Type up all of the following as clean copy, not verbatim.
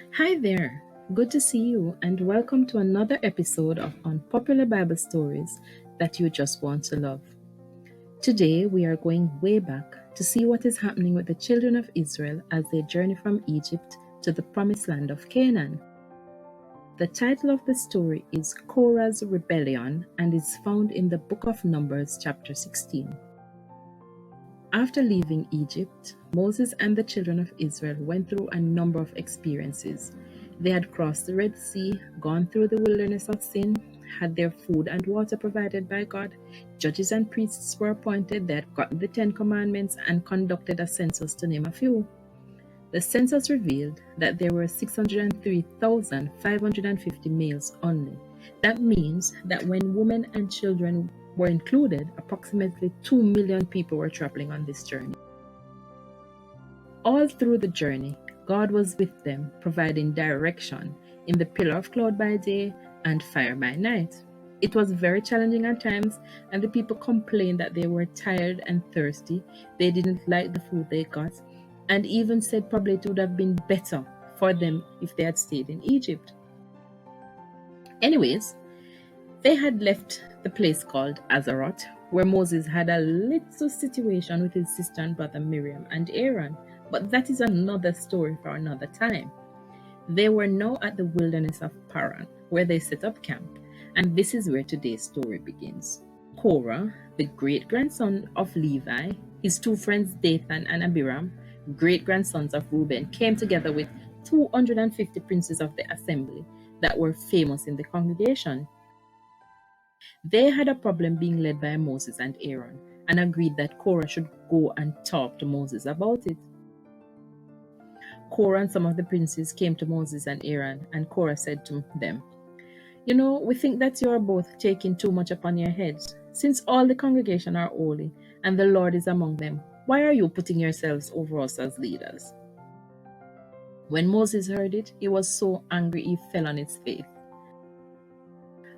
Hi there. Good to see you, and welcome to another episode of Unpopular Bible Stories that you just want to love. Today, we are going way back to see what is happening with the children of Israel as they journey from Egypt to the promised land of Canaan. The title of the story is Korah's Rebellion and is found in the book of Numbers, chapter 16. After leaving Egypt, Moses and the children of Israel went through a number of experiences. They had crossed the Red Sea, gone through the wilderness of sin, had their food and water provided by God, judges and priests were appointed, they had gotten the 10 Commandments, and conducted a census, to name a few. The census revealed that there were 603,550 males only. That means that when women and children were included, approximately 2 million people were traveling on this journey. All through the journey, God was with them, providing direction in the pillar of cloud by day and fire by night. It was very challenging at times, and the people complained that they were tired and thirsty. They didn't like the food they got, and even said probably it would have been better for them if they had stayed in Egypt. Anyways, they had left the place called Azaroth, where Moses had a little situation with his sister and brother Miriam and Aaron, but that is another story for another time. They were now at the wilderness of Paran, where they set up camp, and this is where today's story begins. Korah, the great-grandson of Levi, his two friends Dathan and Abiram, great-grandsons of Reuben, came together with 250 princes of the assembly that were famous in the congregation. They had a problem being led by Moses and Aaron and agreed that Korah should go and talk to Moses about it. Korah and some of the princes came to Moses and Aaron, and Korah said to them, we think that you are both taking too much upon your heads. Since all the congregation are holy and the Lord is among them, why are you putting yourselves over us as leaders? When Moses heard it, he was so angry he fell on his face.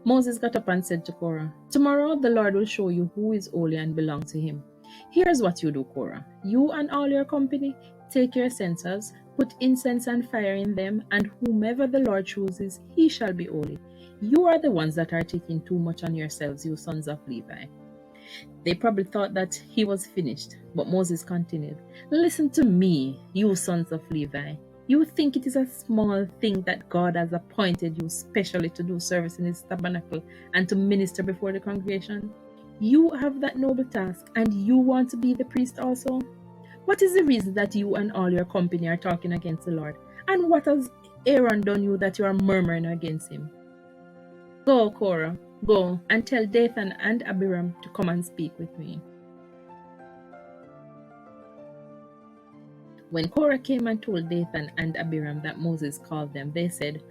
Moses got up and said to Korah, "Tomorrow the Lord will show you who is holy and belong to him. Here's what you do, Korah. You and all your company take your censers, put incense and fire in them, and whomever the Lord chooses, he shall be holy. You are the ones that are taking too much on yourselves, you sons of Levi." They probably thought that he was finished, but Moses continued, "Listen to me, you sons of Levi. You think it is a small thing that God has appointed you specially to do service in his tabernacle and to minister before the congregation? You have that noble task, and you want to be the priest also? What is the reason that you and all your company are talking against the Lord? And what has Aaron done you that you are murmuring against him? Go, Korah, go and tell Dathan and Abiram to come and speak with me." When Korah came and told Dathan and Abiram that Moses called them, they said,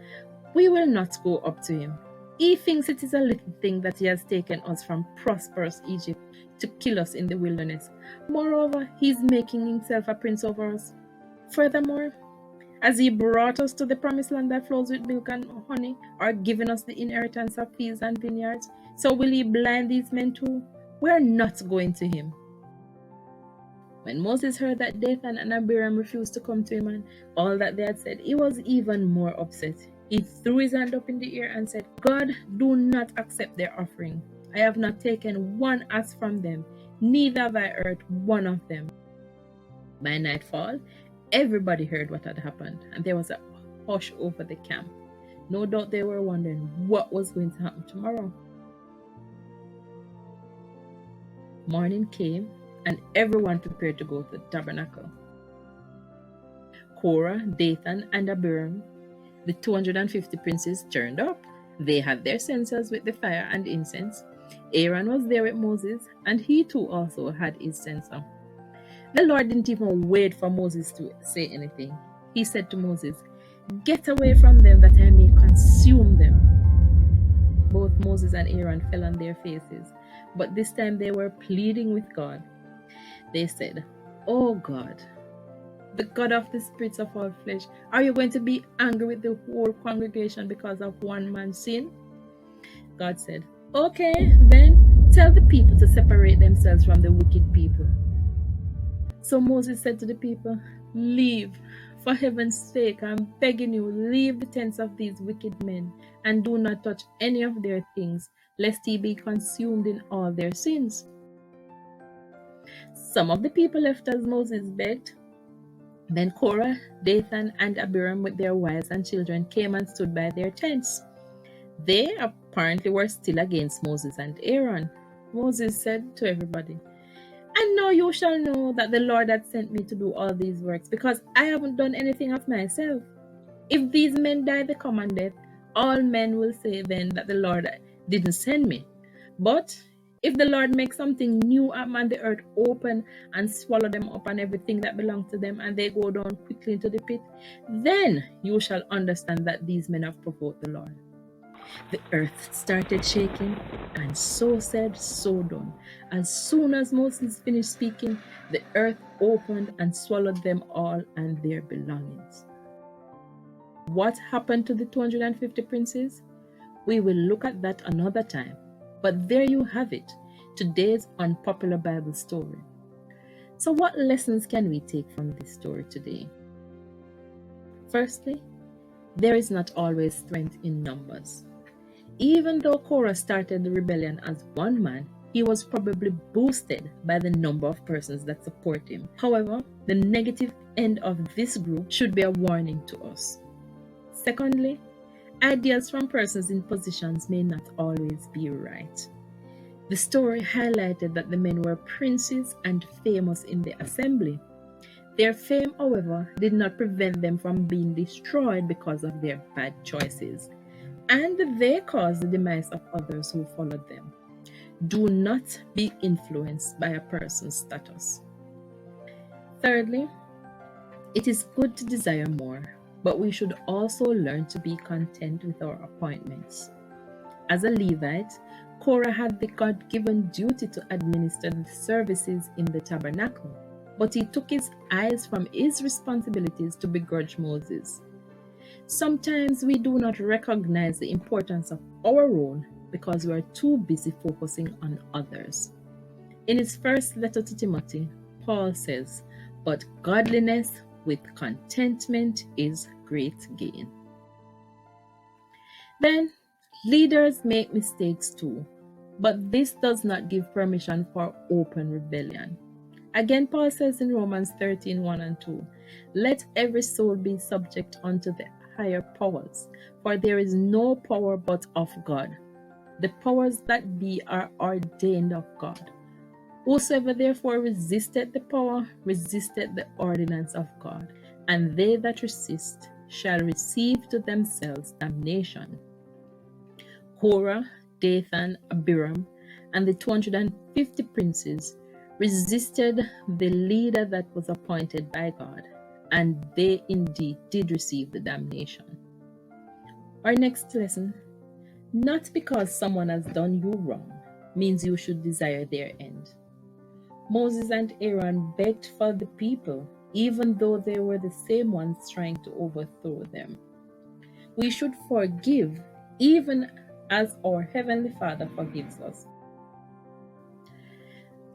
"We will not go up to him. He thinks it is a little thing that he has taken us from prosperous Egypt to kill us in the wilderness. Moreover, he is making himself a prince over us. Furthermore, as he brought us to the promised land that flows with milk and honey, or given us the inheritance of fields and vineyards, so will he blind these men too? We are not going to him." When Moses heard that Dathan and Abiram refused to come to him and all that they had said, he was even more upset. He threw his hand up in the air and said, "God, do not accept their offering. I have not taken one ass from them, neither have I hurt one of them." By nightfall, everybody heard what had happened, and there was a hush over the camp. No doubt they were wondering what was going to happen tomorrow. Morning came, and everyone prepared to go to the tabernacle. Korah, Dathan, and Abiram, the 250 princes, turned up. They had their censers with the fire and incense. Aaron was there with Moses, and he too also had his censer. The Lord didn't even wait for Moses to say anything. He said to Moses, "Get away from them that I may consume them." Both Moses and Aaron fell on their faces, but this time they were pleading with God. They said, "Oh God, the God of the spirits of all flesh, are you going to be angry with the whole congregation because of one man's sin?" God said, "Okay, then tell the people to separate themselves from the wicked people." So Moses said to the people, "Leave, For heaven's sake, I'm begging you, leave the tents of these wicked men, and do not touch any of their things, lest ye be consumed in all their sins. Some of the people left as Moses begged. Then Korah, Dathan, and Abiram with their wives and children came and stood by their tents. They apparently were still against Moses and Aaron. Moses said to everybody, "And now you shall know that the Lord had sent me to do all these works, because I haven't done anything of myself. If these men die the common death, all men will say then that the Lord didn't send me. But if the Lord makes something new up and the earth open and swallow them up and everything that belongs to them, and they go down quickly into the pit, then you shall understand that these men have provoked the Lord." The earth started shaking, and so said, so done. As soon as Moses finished speaking, the earth opened and swallowed them all and their belongings. What happened to the 250 princes? We will look at that another time. But there you have it, today's unpopular Bible story. So what lessons can we take from this story today? Firstly, there is not always strength in numbers. Even though Korah started the rebellion as one man, he was probably boosted by the number of persons that support him. However, the negative end of this group should be a warning to us. Secondly, ideas from persons in positions may not always be right. The story highlighted that the men were princes and famous in the assembly. Their fame, however, did not prevent them from being destroyed because of their bad choices, and they caused the demise of others who followed them. Do not be influenced by a person's status. Thirdly, it is good to desire more, but we should also learn to be content with our appointments. As a Levite, Korah had the God-given duty to administer the services in the tabernacle, but he took his eyes from his responsibilities to begrudge Moses. Sometimes we do not recognize the importance of our role because we are too busy focusing on others. In his first letter to Timothy, Paul says, "But godliness with contentment is great gain." Then, leaders make mistakes too, but this does not give permission for open rebellion. Again, Paul says in Romans 13:1 and 2, "Let every soul be subject unto the higher powers, for there is no power but of God. The powers that be are ordained of God. Whosoever therefore resisteth the power, resisteth the ordinance of God, and they that resist shall receive to themselves damnation." Korah, Dathan, Abiram, and the 250 princes resisted the leader that was appointed by God, and they indeed did receive the damnation. Our next lesson: not because someone has done you wrong means you should desire their end. Moses and Aaron begged for the people, even though they were the same ones trying to overthrow them. We should forgive, even as our Heavenly Father forgives us.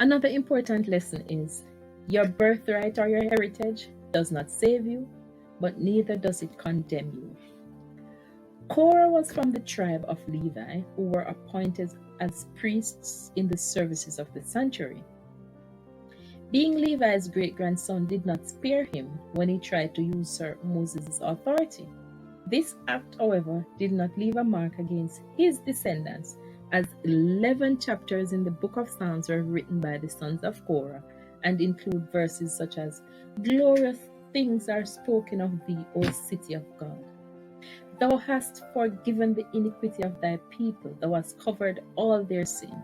Another important lesson is, your birthright or your heritage does not save you, but neither does it condemn you. Korah was from the tribe of Levi, who were appointed as priests in the services of the sanctuary. Being Levi's great-grandson did not spare him when he tried to usurp Moses' authority. This act, however, did not leave a mark against his descendants, as 11 chapters in the book of Psalms were written by the sons of Korah and include verses such as, "Glorious things are spoken of thee, O city of God. Thou hast forgiven the iniquity of thy people, thou hast covered all their sin.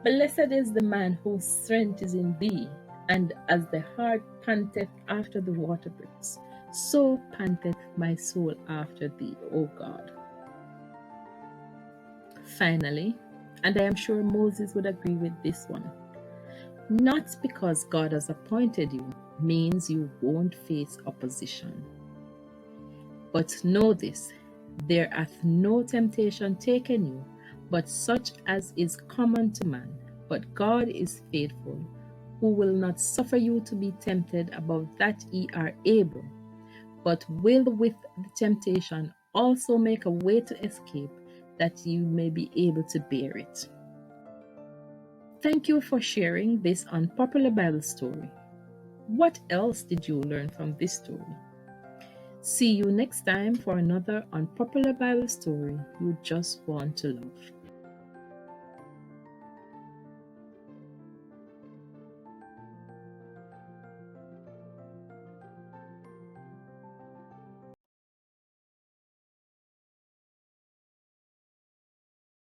Blessed is the man whose strength is in thee, and as the hart panteth after the water brooks, so panteth my soul after thee, O God." Finally, and I am sure Moses would agree with this one, not because God has appointed you means you won't face opposition. But know this, there hath no temptation taken you, but such as is common to man. But God is faithful, who will not suffer you to be tempted above that ye are able, but will with the temptation also make a way to escape that you may be able to bear it. Thank you for sharing this unpopular Bible story. What else did you learn from this story? See you next time for another unpopular Bible story you just want to love.